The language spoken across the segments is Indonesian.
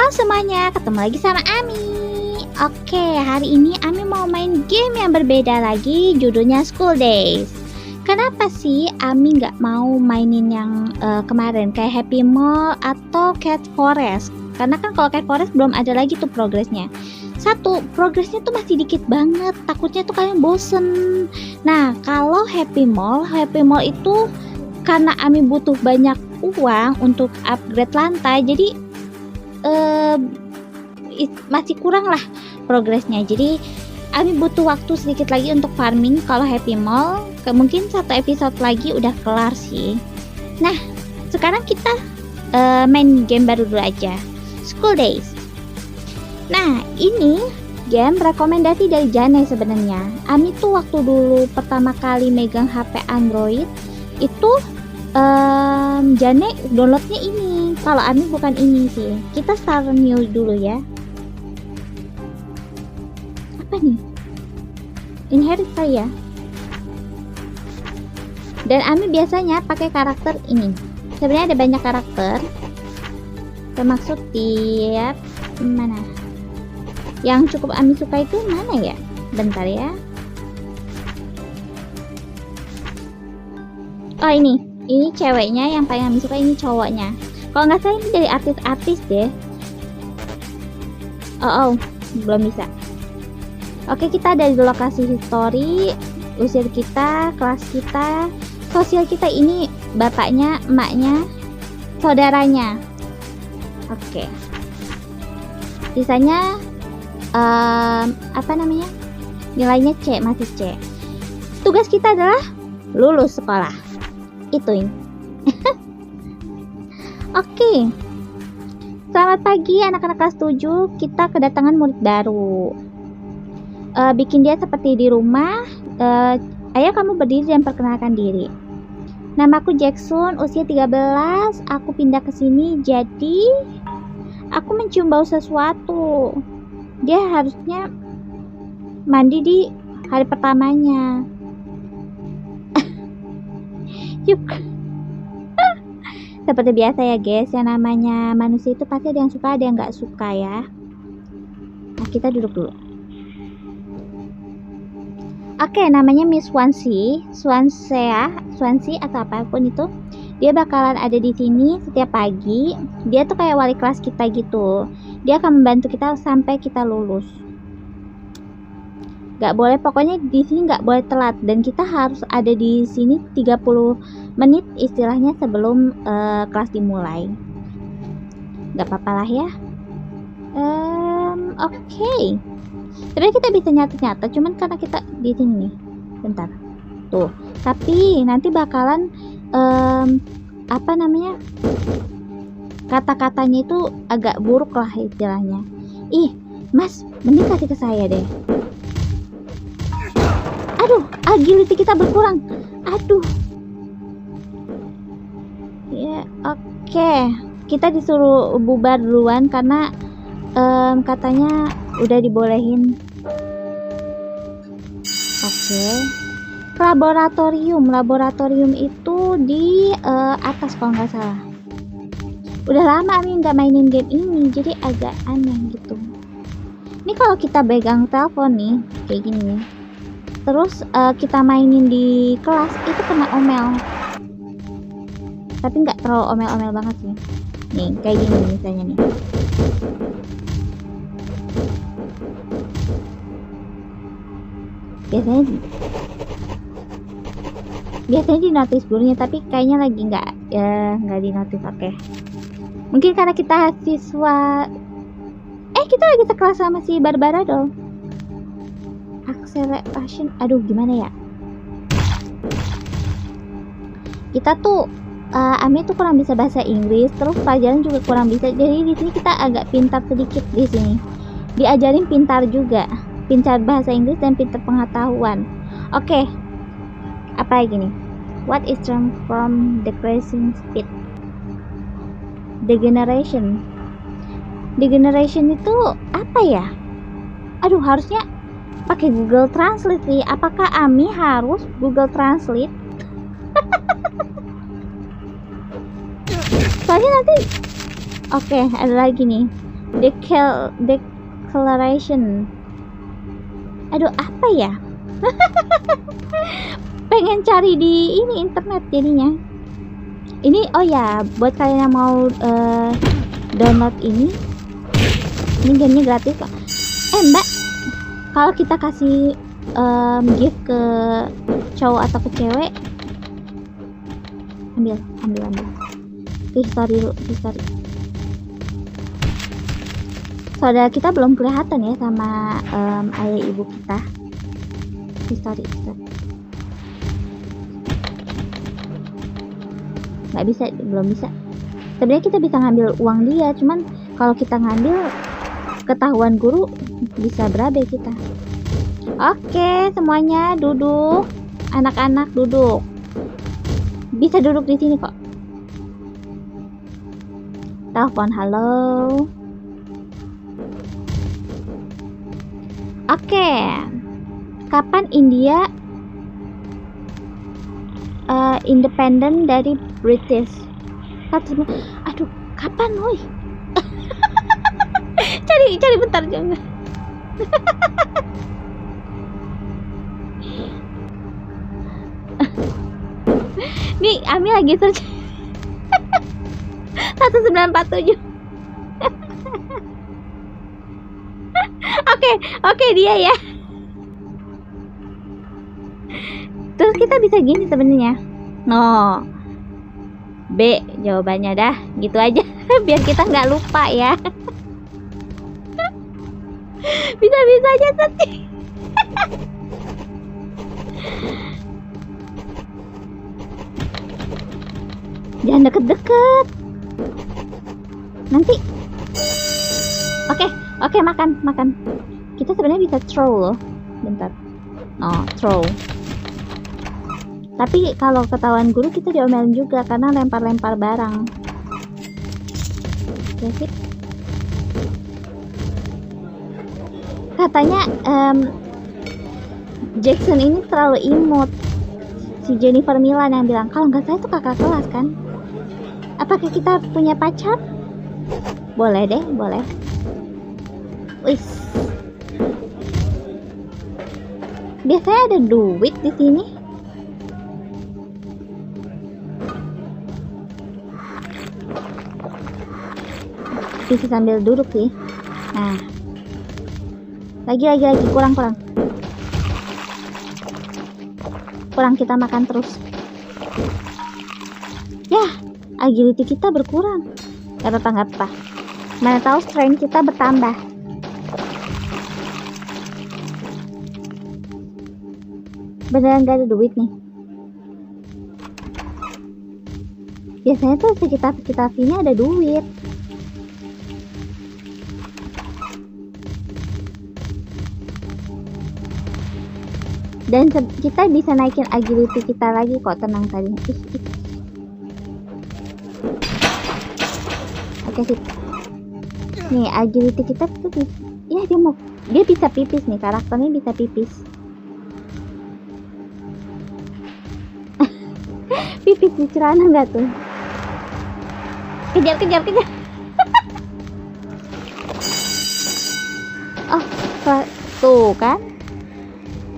Halo semuanya, ketemu lagi sama Ami. Oke, hari ini Ami mau main game yang berbeda lagi, judulnya School Days. Kenapa sih Ami nggak mau mainin yang kemarin, kayak Happy Mall atau Cat Forest? Karena kan kalau Cat Forest belum ada lagi tuh progresnya. Satu, progresnya tuh masih dikit banget, takutnya tuh kalian bosen. Nah, kalau Happy Mall itu karena Ami butuh banyak uang untuk upgrade lantai, jadi masih kurang lah progresnya. Jadi Ami butuh waktu sedikit lagi untuk farming. Kalau Happy Mall mungkin satu episode lagi udah kelar sih. Nah, sekarang kita main game baru dulu aja, School Days. Nah, ini game rekomendasi dari Jane sebenarnya. Ami tuh waktu dulu pertama kali megang HP Android itu Jane downloadnya ini. Kalau Ami bukan ini sih. Kita start new dulu ya. Apa nih? Inherit kali ya. Dan Ami biasanya pakai karakter ini. Sebenarnya ada banyak karakter. Termasuk tiap mana? Yang cukup Ami suka itu mana ya? Bentar ya. Oh ini ceweknya yang paling Ami suka, ini cowoknya. Kalau nggak salah ini dari artis-artis deh. Oh, belum bisa. Oke, kita dari lokasi history, usia kita, kelas kita, sosial kita, ini bapaknya, emaknya, saudaranya. Oke. Sisanya apa namanya? Nilainya C, masih C. Tugas kita adalah lulus sekolah. Ituin. Oke. Selamat pagi anak-anak kelas 7. Kita kedatangan murid baru. Bikin dia seperti di rumah. Ayo kamu berdiri dan perkenalkan diri. Namaku Jackson, usia 13. Aku pindah ke sini jadi aku mencium bau sesuatu. Dia harusnya mandi di hari pertamanya. Yuk. Seperti biasa ya guys, yang namanya manusia itu pasti ada yang suka, ada yang nggak suka ya. Nah, kita duduk dulu. Oke, namanya Miss Swansea atau apapun itu. Dia bakalan ada di sini setiap pagi. Dia tuh kayak wali kelas kita gitu. Dia akan membantu kita sampai kita lulus. Gak boleh, pokoknya di sini nggak boleh telat, dan kita harus ada di sini 30 menit istilahnya sebelum kelas dimulai. Gak apa-apa lah ya. Oke. Sebenarnya kita bisa nyata-nyata, cuman karena kita di sini nih. Bentar. Tuh. Tapi nanti bakalan apa namanya? Kata-katanya itu agak buruk lah istilahnya. Ih, Mas, mending kasih ke saya deh. Aduh, agility kita berkurang. Aduh. Ya, oke. Kita disuruh bubar duluan karena katanya udah dibolehin. Oke. Laboratorium itu di atas kalau nggak salah. Udah lama Ami nggak mainin game ini, jadi agak aneh gitu. Ini kalau kita pegang telepon nih, kayak gini nih. Terus kita mainin di kelas itu kena omel. Tapi nggak terlalu omel-omel banget sih. Nih, kayak gini misalnya nih. Biasanya di notice gurunya, tapi kayaknya lagi nggak di notice. Oke. Mungkin karena kita siswa. Kita lagi sekelas sama si Barbara dong. Acceleration, aduh gimana ya? Kita tuh Ami tuh kurang bisa bahasa Inggris, terus pelajaran juga kurang bisa. Jadi di sini kita agak pintar sedikit di sini. Diajarin pintar juga, pintar bahasa Inggris dan pintar pengetahuan. Oke. Apa lagi nih? What is term from decreasing speed? Degeneration itu apa ya? Aduh, harusnya pakai Google Translate nih. Apakah Ami harus Google Translate? Soalnya nanti Oke, ada lagi nih. Declaration. Aduh, apa ya? Pengen cari di ini internet jadinya. Ini oh ya, buat kalian yang mau download ini gamenya gratis kok. Mbak, kalau kita kasih gift ke cowok atau ke cewek, ambil ke history dulu, history. Saudara kita belum kelihatan ya sama ayah ibu kita. History. Nggak bisa, belum bisa. Sebenarnya kita bisa ngambil uang dia, cuman kalau kita ngambil ketahuan guru bisa berabe kita. Oke, semuanya duduk. Anak-anak duduk. Bisa duduk di sini kok. Telepon, halo. Oke. Kapan India independen dari British? Aduh, kapan woi? cari bentar juga. Nih, Ami lagi search 1947. Oke, dia ya. Terus kita bisa gini sebenarnya. No. B jawabannya dah, gitu aja. Biar kita nggak lupa ya. Bisa-bisa aja searching. Jangan deket-deket. Nanti. Oke, makan. Kita sebenarnya bisa throw loh. Bentar. No, throw. Tapi kalau ketahuan guru kita diomelin juga karena lempar-lempar barang. Oke sih. Katanya Jackson ini terlalu imut. Si Jennifer Milan yang bilang, kalau nggak salah itu kakak kelas kan? Apakah kita punya pacar? Boleh deh, boleh. Wis. Biasanya ada duit di sini. Bisa sambil duduk sih. Nah. Lagi kurang. Kurang, kita makan terus. Ya, agility kita berkurang. Gak apa-apa. Mana tahu strength kita bertambah. Beneran gak ada duit nih. Biasanya tuh sekitar sini ada duit. Dan kita bisa naikin agility kita lagi kok, tenang tadi. Oke sip. Nih agility kita tuh, ya dia bisa pipis nih, karakternya bisa pipis. Pipis di celana nggak tuh? Kejar. Oh, tuh kan?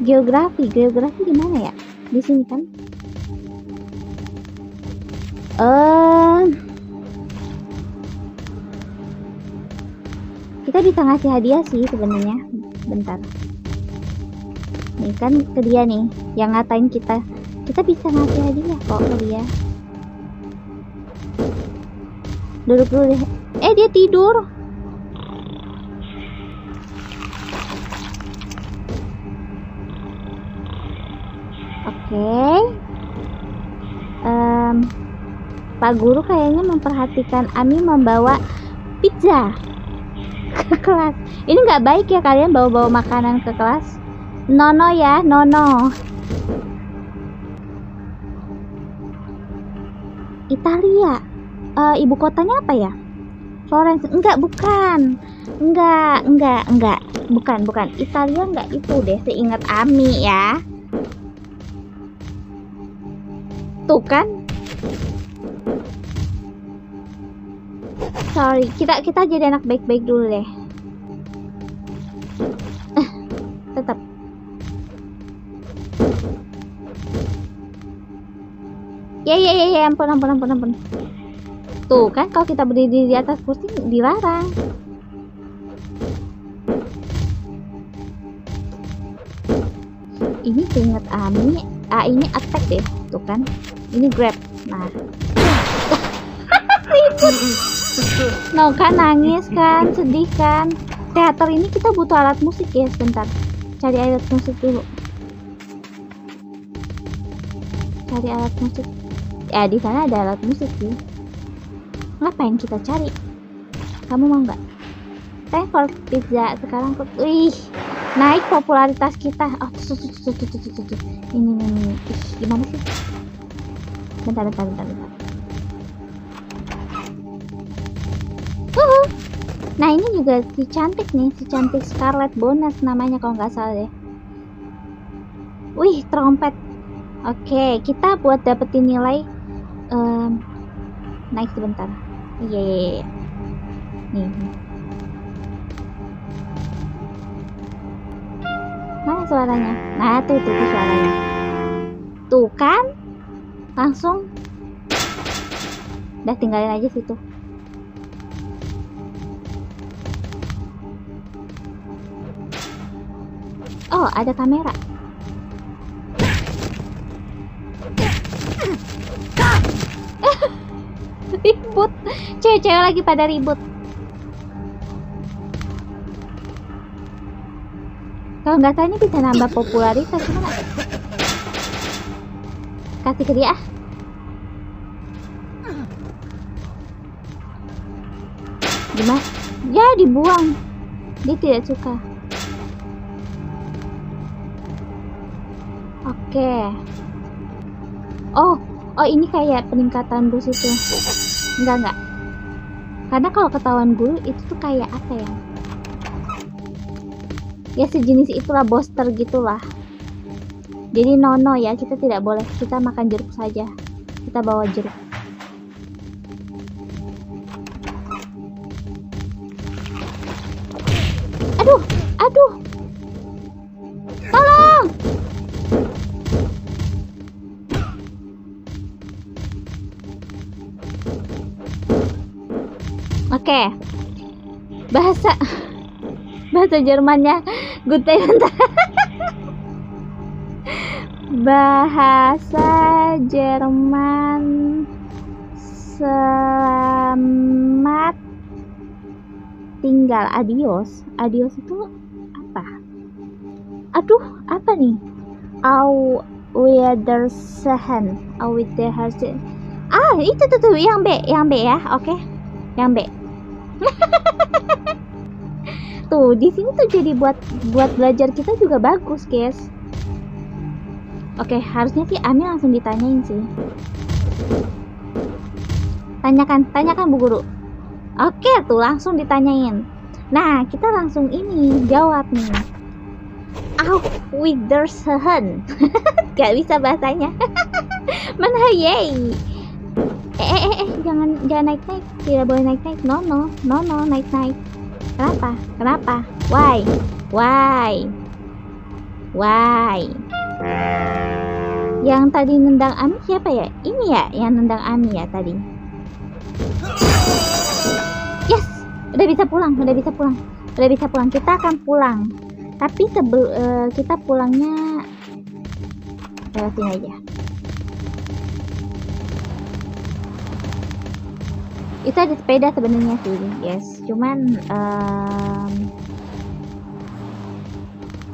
Geografi gimana ya? Di sini kan? Kita bisa ngasih hadiah sih sebenarnya. Bentar. Nih kan ke dia nih, yang ngatain kita. Kita bisa ngasih hadiah kok ke dia. Duduk dulu deh. Dia tidur. Oke. Pak Guru kayaknya memperhatikan Ami membawa pizza ke kelas. Ini nggak baik ya kalian bawa-bawa makanan ke kelas. Nono ya, nono. Italia. Ibu kotanya apa ya? Florence. Bukan. Bukan. Italia nggak itu deh, seingat Ami ya. Tuh kan? Sorry, kita jadi anak baik-baik dulu deh. Tetap. Ya, ampun. Tuh kan kalau kita berdiri di atas kursi dilarang. Ini keinget Ami, ini attack deh, tuh kan. Ini grab. Nah. Ribut. No kan, nangis kan, sedih kan. Teater ini kita butuh alat musik ya, sebentar. Cari alat musik dulu. Cari alat musik. Ya di sana ada alat musik sih. Ngapain kita cari? Kamu mau nggak? Thanks for pizza. Sekarang wih, naik popularitas kita. Oh, tuh. Ini. Ih, gimana sih? Bentar. Nah ini juga si cantik nih, si cantik Scarlet Bonus namanya kalau nggak salah deh. Wih, trompet. Oke, kita buat dapetin nilai naik sebentar. Iya. Nih. Mana suaranya? Nah, tuh suaranya. Tuh kan? Langsung. Udah tinggalin aja situ. Oh, ada kamera. Ribut. Cewek-cewek lagi pada ribut. Kalau nggak salah ini bisa nambah popularitas, gimana? Kasih ke dia. Gimana? Ya dibuang. Dia tidak suka. Oke. Oh ini kayak peningkatan boost itu. Enggak. Karena kalau ketahuan guru itu tuh kayak apa ya? Ya sejenis itulah, booster gitulah. Jadi no ya, kita tidak boleh. Kita makan jeruk saja. Kita bawa jeruk. Aduh. Tolong. Oke. Bahasa Jermannya good day. Bahasa Jerman selamat tinggal, adios itu apa? Aduh, apa nih? Auf Wiedersehen. Itu tuh yang B ya. Oke. Yang B. Tuh, di sini tuh jadi buat belajar kita juga bagus, guys. Oke, harusnya sih Ami langsung ditanyain sih. Tanyakan Bu Guru. Oke, tuh langsung ditanyain. Nah, kita langsung ini jawab nih. Auf Wiedersehen. Gak bisa bahasanya. Menhayai. Jangan naik. Tidak boleh naik. No, naik. Kenapa? Why? Yang tadi nendang Ami siapa ya? Ini ya yang nendang Ami ya tadi. Yes, udah bisa pulang. Kita akan pulang. Tapi kita pulangnya lewat sini aja. Itu ada sepeda sebenarnya sih, yes. Cuman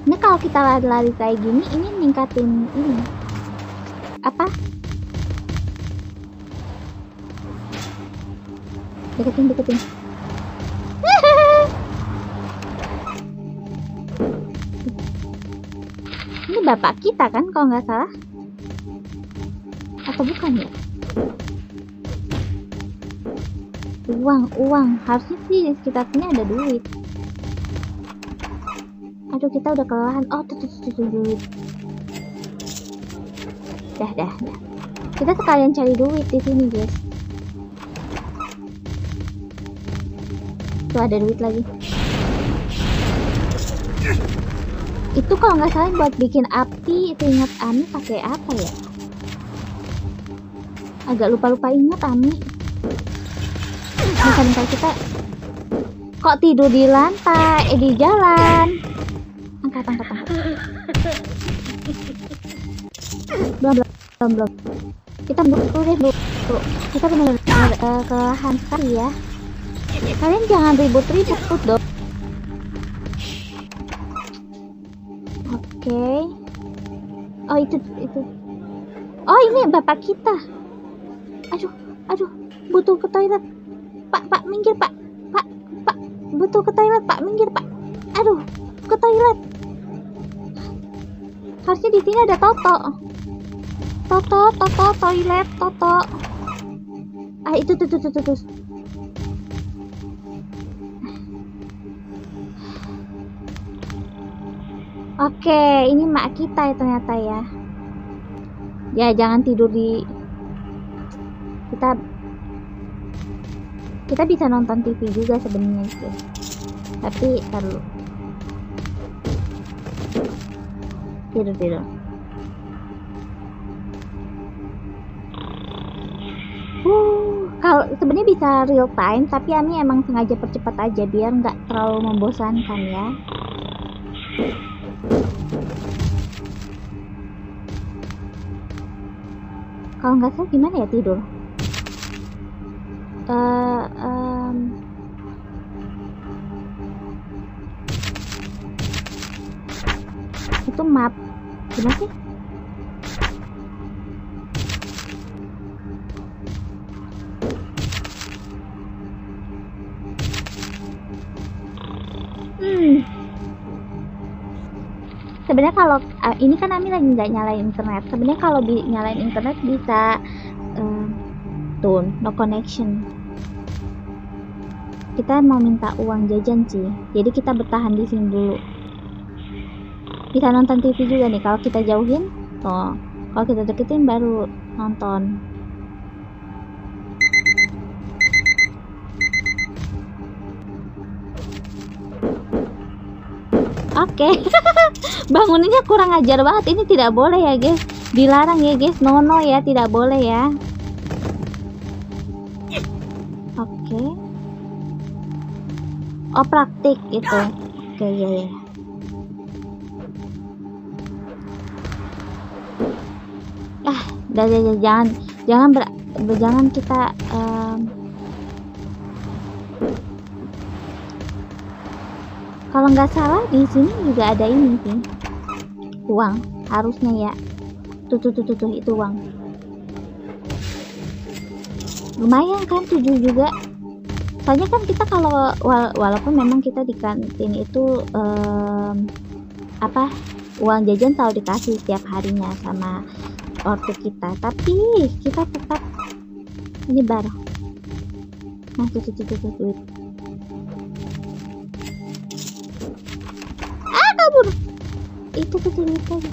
ini kalau kita lari-lari kayak gini, ini ningkatin ini apa? Deketin. Ini bapak kita kan kalau nggak salah, atau bukan ya? Uang harusnya sih di sekitar sini ada duit. Aduh, kita udah kelelahan. Oh tuh duit. Dah. Kita sekalian cari duit di sini, guys. Tuh ada duit lagi. Itu kalau nggak salah buat bikin api. Itu ingat Ami pakai apa ya? Agak lupa ingat Ami. Bentar kita kok tidur di lantai, di jalan. Angkat. Belum. Kita dulu. Kita benar-benar kelelahan sekali ya. Kalian jangan ribut-ribut dong. Oke. Oh itu. Oh ini bapak kita. Aduh, butuh ke toilet. Pak, minggir Pak. Pak, butuh ke toilet Pak, minggir Pak. Aduh, ke toilet. Harusnya di sini ada Toto, toilet, Toto. Ah itu tuh. Oke, ini mak kita ya ternyata ya. Ya jangan tidur di. Kita bisa nonton TV juga sebenarnya itu. Tapi perlu tidur. Kalau sebenarnya bisa real time, tapi Ami emang sengaja percepat aja biar nggak terlalu membosankan ya. Kalau nggak salah gimana ya tidur? Itu map gimana sih? Sebenarnya kalau ini kan Ami lagi nggak nyalain internet. Sebenarnya kalau nyalain internet bisa tuh no connection. Kita mau minta uang jajan sih, jadi kita bertahan di sini dulu. Bisa nonton TV juga nih. Kalau kita jauhin, tuh. Kalau kita deketin baru nonton. Oke. Bangunannya kurang ajar banget. Ini tidak boleh ya guys. Dilarang ya guys. No ya, tidak boleh ya. Oke. Oh praktik itu. Oke ya. Jangan kita kalau nggak salah di sini juga ada ini sih, uang harusnya ya. Tuh itu uang. Lumayan kan 7 juga. Soalnya kan kita kalau walaupun memang kita di kantin itu uang jajan selalu dikasih setiap harinya sama ortu kita, tapi kita tetap nyebar. Nah tuh duit. Kabur. Itu duit aja.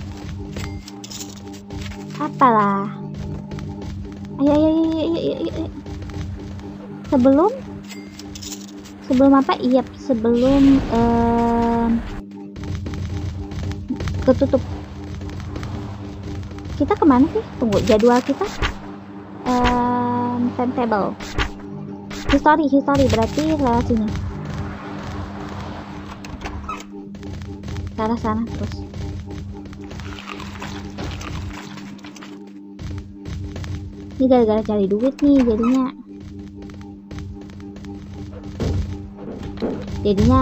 Apalah. Ayo. Sebelum apa? Iya, sebelum ketutup. Kita kemana sih? Tunggu, jadwal kita timetable. History berarti lewat sini. Ke arah sana terus. Ini gara-gara cari duit nih jadinya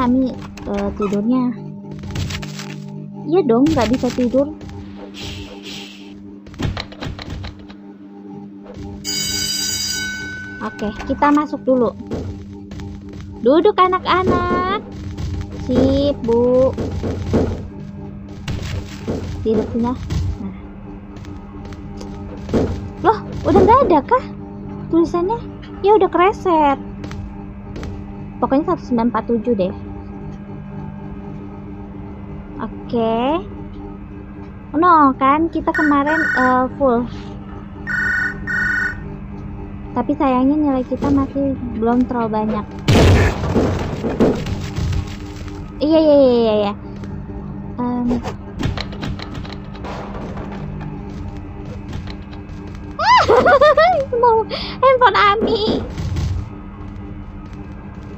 Ami tidurnya. Iya dong, nggak bisa tidur. Oke, kita masuk dulu. Duduk anak-anak. Sip, Bu. Tidur punya. Nah. Loh, udah nggak ada kah tulisannya? Ya udah kereset. Pokoknya 1947 deh. Oke. No, kan kita kemarin full. Tapi sayangnya nilai kita masih belum terlalu banyak. Iya. Mau handphone Ami.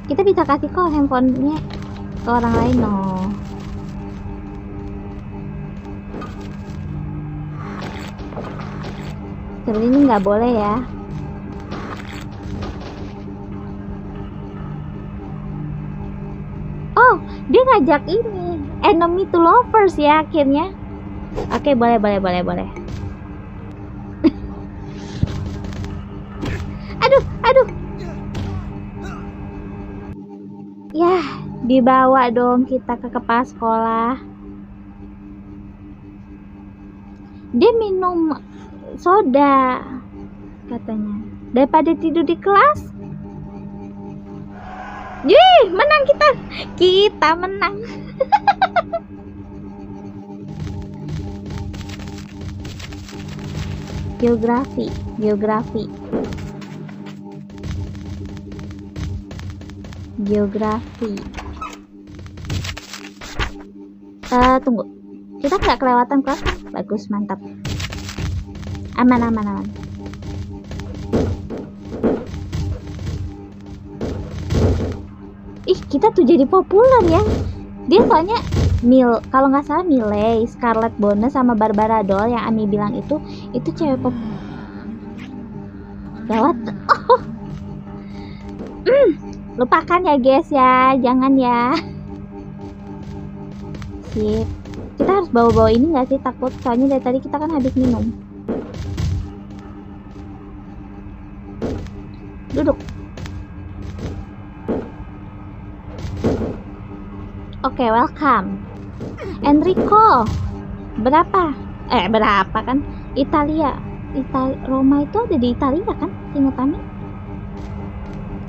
Kita bisa kasih kok handphonenya ke orang lain no. Sebenarnya ini nggak boleh ya. Oh, dia ngajak ini enemy to lovers ya akhirnya. Oke, boleh. Aduh. Yah, dibawa dong kita ke kepala sekolah. Dia minum soda katanya daripada tidur di kelas. Yeay, menang kita menang. Geografi. Tunggu, kita nggak kelewatan kelas. Bagus, mantap, aman. Ih, kita tuh jadi populer ya. Dia soalnya kalau nggak salah Miley, Scarlet Bonus sama Barbara Doll yang Ami bilang itu cewek pop. Gawat. Oh. Lupakan ya guys ya, jangan ya. Sip. Kita harus bawa ini nggak sih, takut soalnya dari tadi kita kan habis minum. Duduk. Oke, welcome. Enrico. Berapa kan? Roma itu ada di Italia kan? Ingat Ami?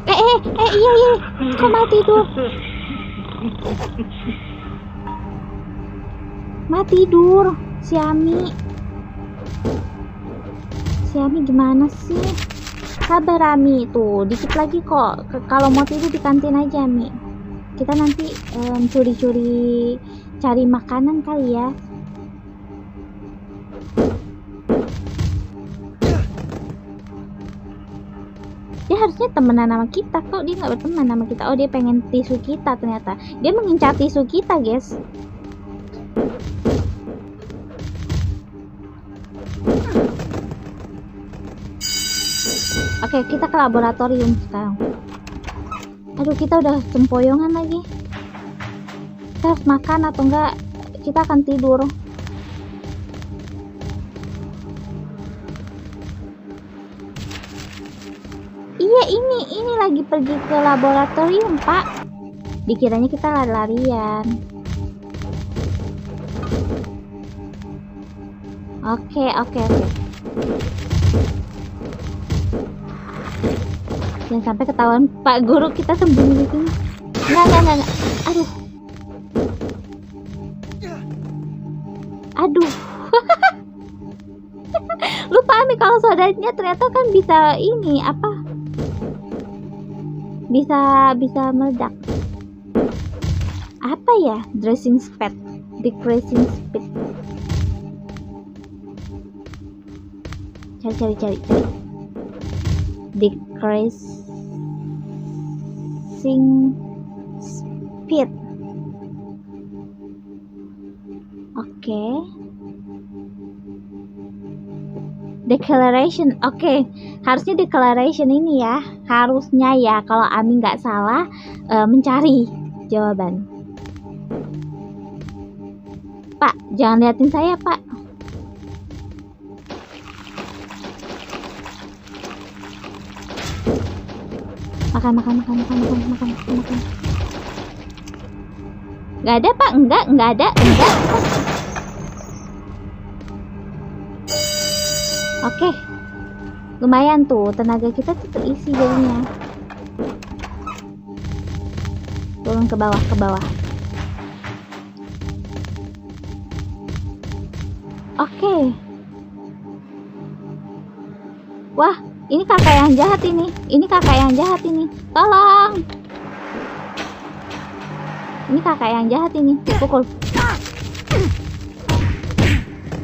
Iya. Kok mati tidur? Si Ami gimana sih? Sabar Ami, tuh dikit lagi kok. Kalau mau tidur di kantin aja Ami. Kita nanti curi-curi cari makanan kali ya. Dia harusnya temenan sama kita, kok dia nggak berteman sama kita. Oh, dia pengen tisu kita ternyata. Dia mengincar tisu kita guys. Oke, kita ke laboratorium sekarang. Aduh, kita udah sempoyongan lagi. Kita harus makan atau enggak kita akan tidur. Iya, ini lagi pergi ke laboratorium, Pak. Dikiranya kita lari-larian. Oke. Jangan sampai ketahuan Pak Guru kita sembunyi di sini. Enggak. Aduh. Lupa Ami kalau sodanya ternyata kan bisa ini apa? Bisa meledak. Apa ya? Decreasing speed. Cari. Decreasing speed. Oke. Declaration. Oke. Harusnya declaration ini ya. Harusnya ya, kalau Ami nggak salah mencari jawaban. Pak, jangan liatin saya, Pak. Makan. Nggak ada, Pak. Nggak ada. Oke. Lumayan tuh, tenaga kita tuh terisi jadinya. Turun ke bawah. Oke. Wah, ini kakak yang jahat ini. Tolong. Ini kakak yang jahat ini. Pukul.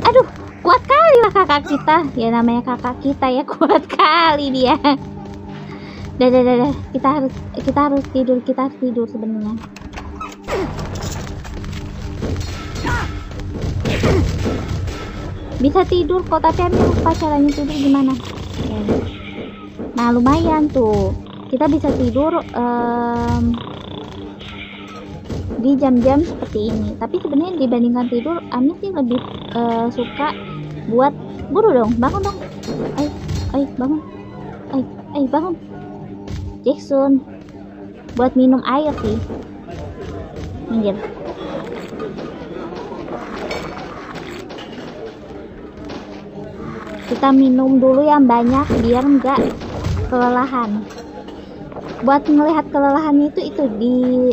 Aduh, kuat kali lah kakak kita. Ya namanya kakak kita ya, kuat kali dia. Dah. Kita harus tidur sebenarnya. Bisa tidur kok, tapi Ami lupa caranya tidur gimana. Nah, lumayan tuh. Kita bisa tidur di jam-jam seperti ini. Tapi sebenarnya dibandingkan tidur, Ami sih lebih suka buat buru dong, bangun dong. Ayo bangun. Ayo bangun. Jackson, buat minum air sih. Minggir. Kita minum dulu yang banyak biar nggak kelelahan. Buat melihat kelelahannya itu di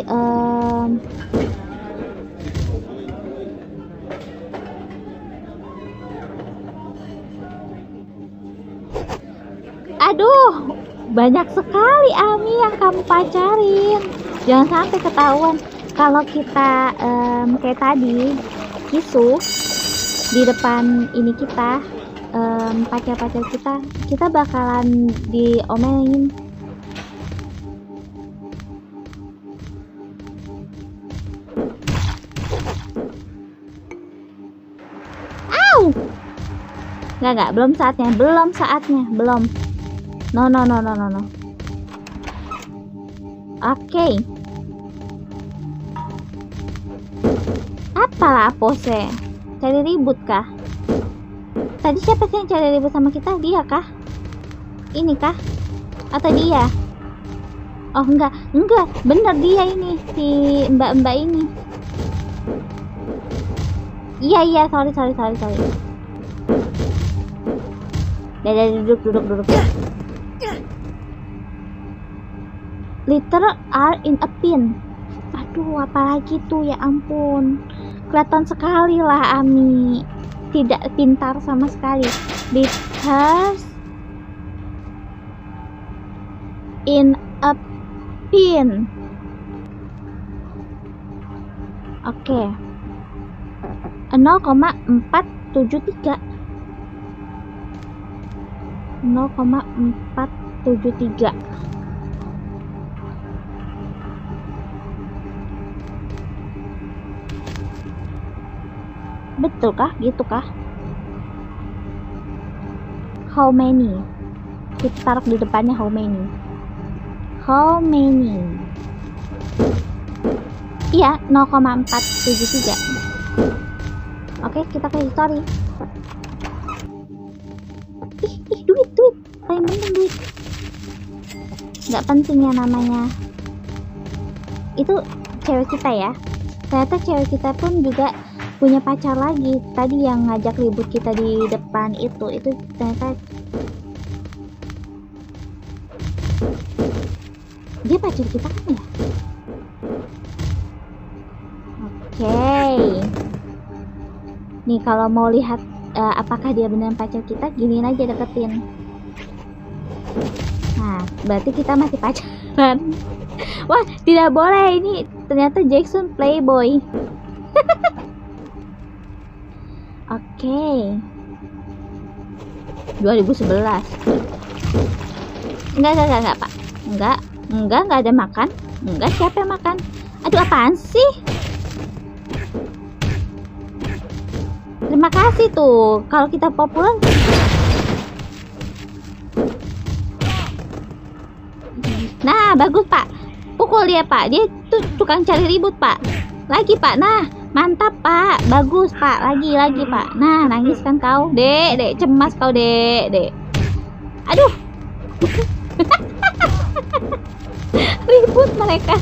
aduh, banyak sekali Ami yang kamu pacarin. Jangan sampai ketahuan kalau kita kayak tadi kisu di depan ini kita, pacar-pacar kita bakalan diomelin. Enggak, belum saatnya. No. Oke. Apalah pose? Cari ribut kah? Tadi siapa sih yang cari ribut sama kita? Dia kah? Ini kah? Atau dia? Oh enggak, bener dia ini, si mbak-mbak ini. Iya, sorry. Dah, duduk. Litter are in a pin. Aduh, apalagi tuh, ya ampun. Kelihatan sekali lah Ami tidak pintar sama sekali. Litters in a pin. Oke. 0,473. 0,473. Betul kah? Gitu kah? How many? Kita taruh di depannya how many. Iya, 0,473. Oke, kita ke history. Ih, duit. Paling penting duit. Nggak penting ya namanya. Itu cewek kita ya. Ternyata cewek kita pun juga punya pacar lagi. Tadi yang ngajak ribut kita di depan itu ternyata dia pacar kita kan ya. Oke. Nih kalau mau lihat apakah dia benar pacar kita, giniin aja, deketin. Nah, berarti kita masih pacaran. Wah, tidak boleh, ini ternyata Jackson playboy. Oke. 2011. Enggak, Pak. Enggak ada makan. Enggak, siapa yang makan? Aduh, apaan sih? Terima kasih tuh. Kalau kita populer. Nah, bagus, Pak. Pukul dia, Pak. Dia tuh tukang cari ribut, Pak. Lagi, Pak. Nah, mantap, Pak. Bagus, Pak. Lagi, Pak. Nah, nangis kan kau? Dek, cemas kau, Dek. Aduh. Ribut mereka.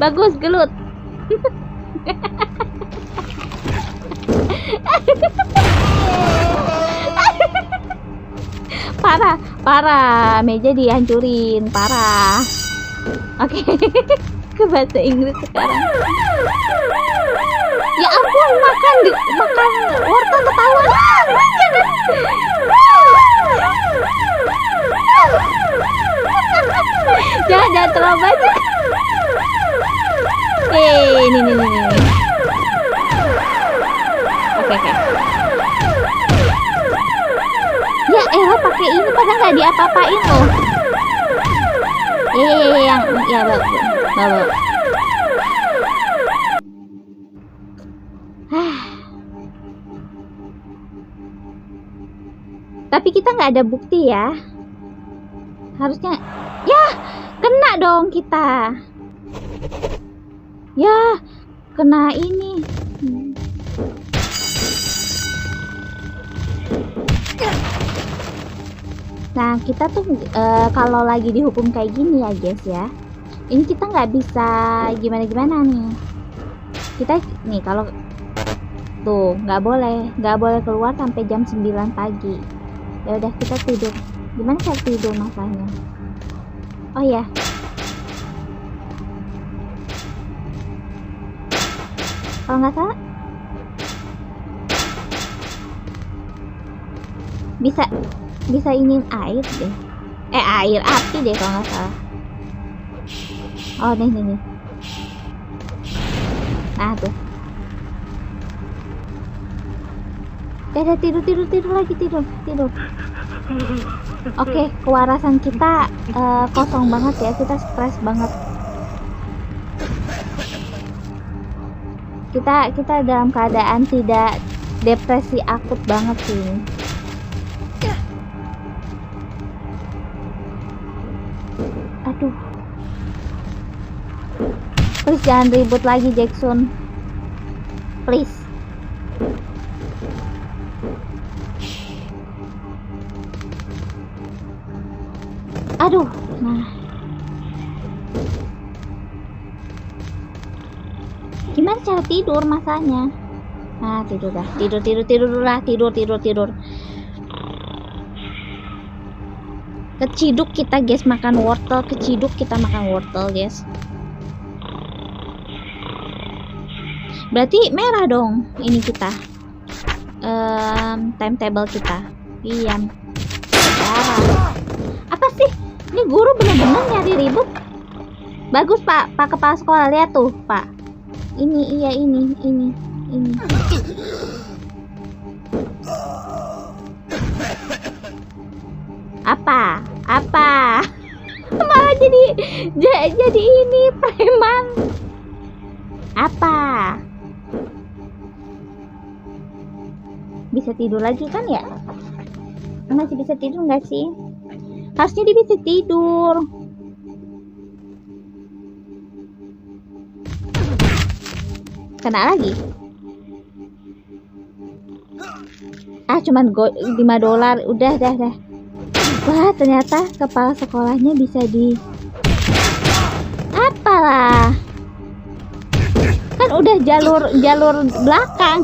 Bagus, gelut. Parah, meja dihancurin, parah. Oke. Ke bahasa Inggris sekarang. Ya ampun, makan wortel ketahuan. Jangan. Jangan terlalu banyak. Ini. Oke. Ya elah pakai ini padahal nggak diapa-apain loh. Yang ya bawa. Tapi kita nggak ada bukti ya. Harusnya ya kena dong kita. Ya kena ini. Nah kita tuh kalau lagi dihukum kayak gini ya guys ya, ini kita nggak bisa gimana nih. Kita nih kalau tuh nggak boleh keluar sampai jam 9 pagi. Ya udah kita tidur. Gimana cara tidur masalahnya? Oh ya, kalau nggak salah bisa ingin air deh, air api deh kalau nggak salah. Oh nih. Nah tuh. Udah tidur lagi tidur. Oke, kewarasan kita kosong banget ya, kita stres banget. Kita dalam keadaan tidak depresi akut banget sih. Aduh. Please jangan ribut lagi Jackson. Please. Aduh, nah. Gimana cara tidur masanya? Nah, tidur dah. Tidur. Keciduk kita guys makan wortel, guys. Berarti merah dong ini kita. Timetable kita. Iya. Apa sih? Ini guru bener-bener nyari ribut. Bagus Pak kepala sekolah, lihat tuh Pak. Ini. Apa? Malah jadi ini preman. Apa? Bisa tidur lagi kan ya? Masih bisa tidur nggak sih? Harusnya dia bisa tidur. Kena lagi. Cuman $5. Udah. Wah, ternyata kepala sekolahnya bisa di apalah. Kan udah jalur belakang.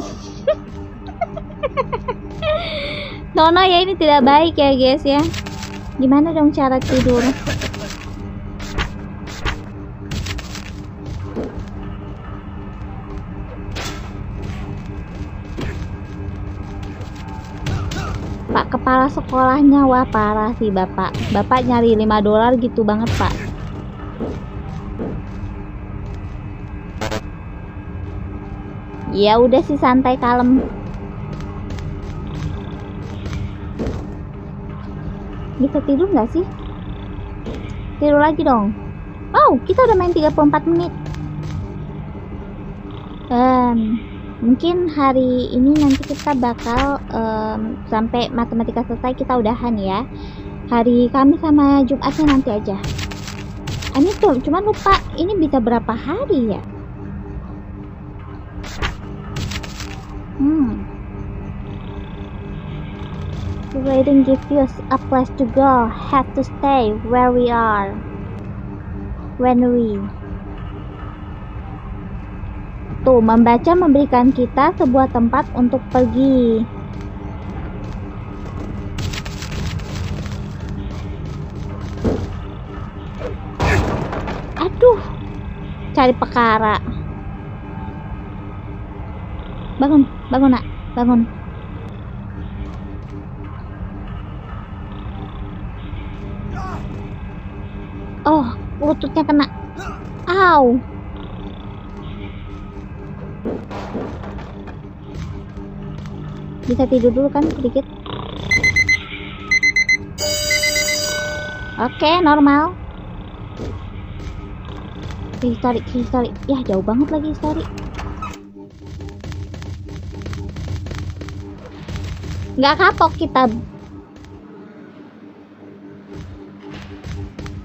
Nono ya, ini tidak baik ya guys ya. Gimana dong cara tidur? Pak kepala sekolahnya, wah parah sih bapak. Bapak nyari $5 gitu banget Pak. Ya udah sih, santai kalem. Bisa tidur nggak sih? Tidur lagi dong. Oh, kita udah main 34 menit. Mungkin hari ini nanti kita bakal sampai matematika selesai kita udahan ya. Hari Kamis sama Jumatnya nanti aja. Ini tuh cuman lupa ini bisa berapa hari ya. The rating gives you a place to go. Have to stay where we are. Tuh, membaca memberikan kita sebuah tempat untuk pergi. Aduh, cari perkara. Bangun nak, bangun. Oh, lututnya kena. Au. Bisa tidur dulu kan sedikit. Oke, normal. Historik. Ya, jauh banget lagi historik. Nggak kapok kita.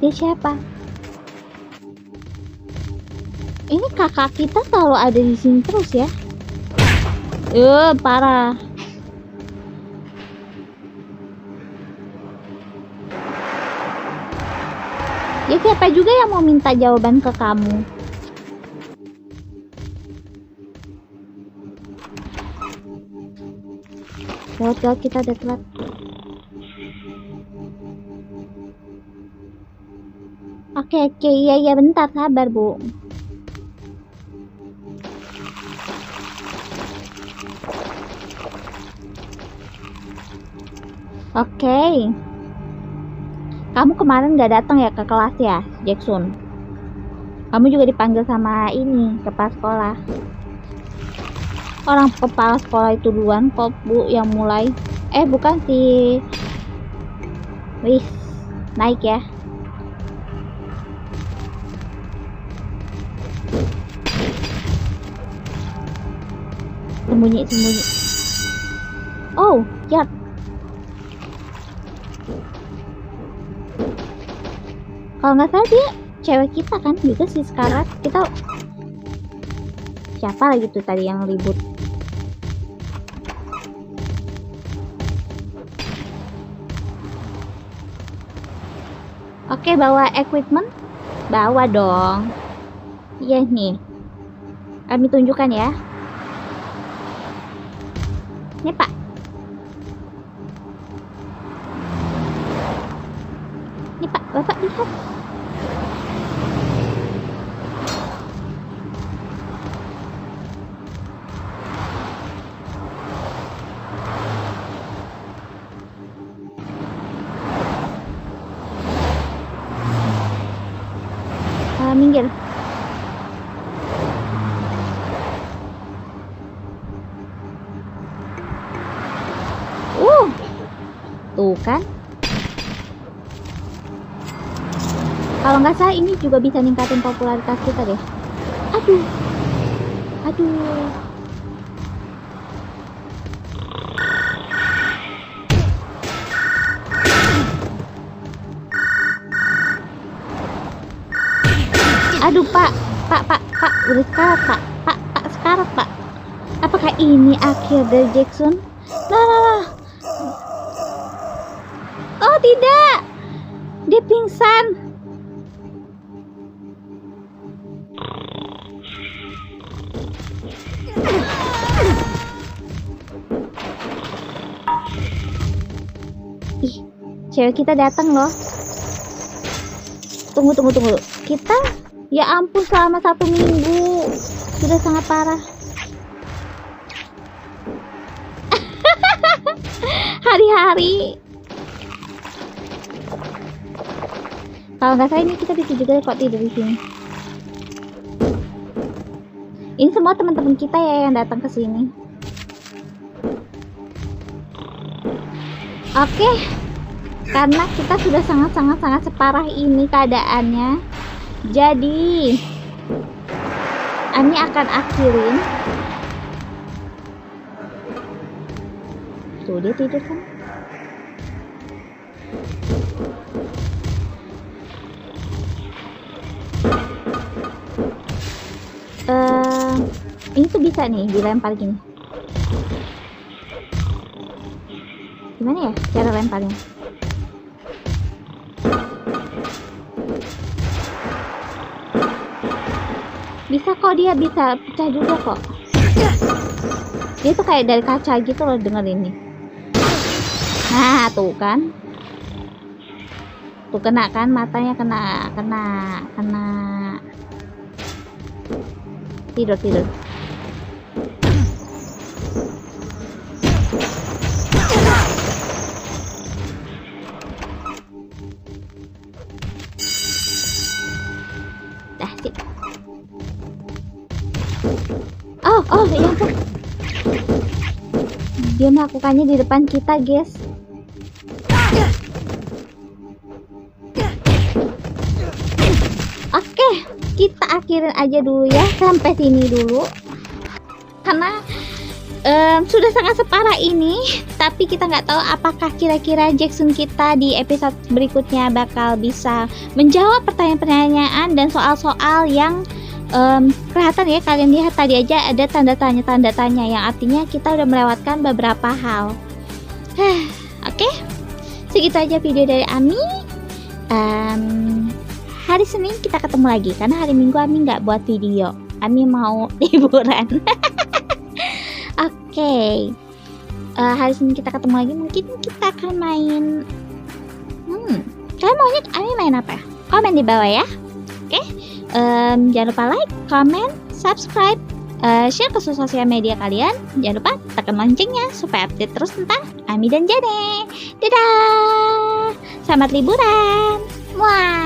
Dia siapa? Ini kakak kita selalu ada di sini terus ya. Parah. Ya siapa juga yang mau minta jawaban ke kamu? Lewat kita udah telat. Oke, iya bentar, sabar Bu. Oke. Kamu kemarin nggak datang ya ke kelas ya, Jackson? Kamu juga dipanggil sama ini, kepala sekolah. Orang kepala sekolah itu duluan kok Bu yang mulai. Bukan sih. Wih, naik ya. Sembunyi. Oh, ya. Kalau nggak salah dia cewek kita kan juga sih sekarang. Kita siapa lagi tuh tadi yang ribut? Oke, bawa equipment. Bawa dong. Iya nih. Kami tunjukkan ya. Nih Pak. Nih Pak, Bapak lihat. Minggir. Tuh kan. Kalau nggak salah ini juga bisa ningkatin popularitas kita deh. Aduh. Aduh Pak, udah sekarat Pak, sekarat Pak. Apakah ini akhir dari Jackson? Lah. Oh tidak, dia pingsan. Ih, cewek kita datang loh. Tunggu. Kita, ya ampun, selama 1 minggu sudah sangat parah. Hari-hari. Kalau nggak salah ini kita bisa juga kok tidur di sini. Ini semua teman-teman kita ya yang datang ke sini. Oke. Karena kita sudah sangat separah ini keadaannya. Jadi Ani akan akhirin. Tuh dia tidur kan. Ini tuh bisa nih dilempar gini. Gimana ya cara lemparnya? Bisa kok, dia bisa pecah juga kok. Dia tuh kayak dari kaca gitu loh, denger ini. Nah tuh kan, tuh kena kan, matanya kena. Tidur. Dah sip. Oh ya ampun. Dia melakukannya di depan kita, guys. Oke, kita akhirin aja dulu ya, sampai sini dulu. Karena sudah sangat separah ini, tapi kita nggak tahu apakah kira-kira Jackson kita di episode berikutnya bakal bisa menjawab pertanyaan-pertanyaan dan soal-soal yang kelihatan ya. Kalian lihat tadi aja ada tanda tanya yang artinya kita udah melewatkan beberapa hal. Oke, segitu aja video dari Ami. Hari Senin kita ketemu lagi, karena hari Minggu Ami nggak buat video. Ami mau liburan. Oke. Hari Senin kita ketemu lagi. Mungkin kita akan main. Kalian maunya Ami main apa? Komen di bawah ya. Oke. Jangan lupa like, comment, subscribe, share ke sosial media kalian. Jangan lupa tekan loncengnya supaya update terus tentang Ami dan Jane. Dadah. Selamat liburan. Muah.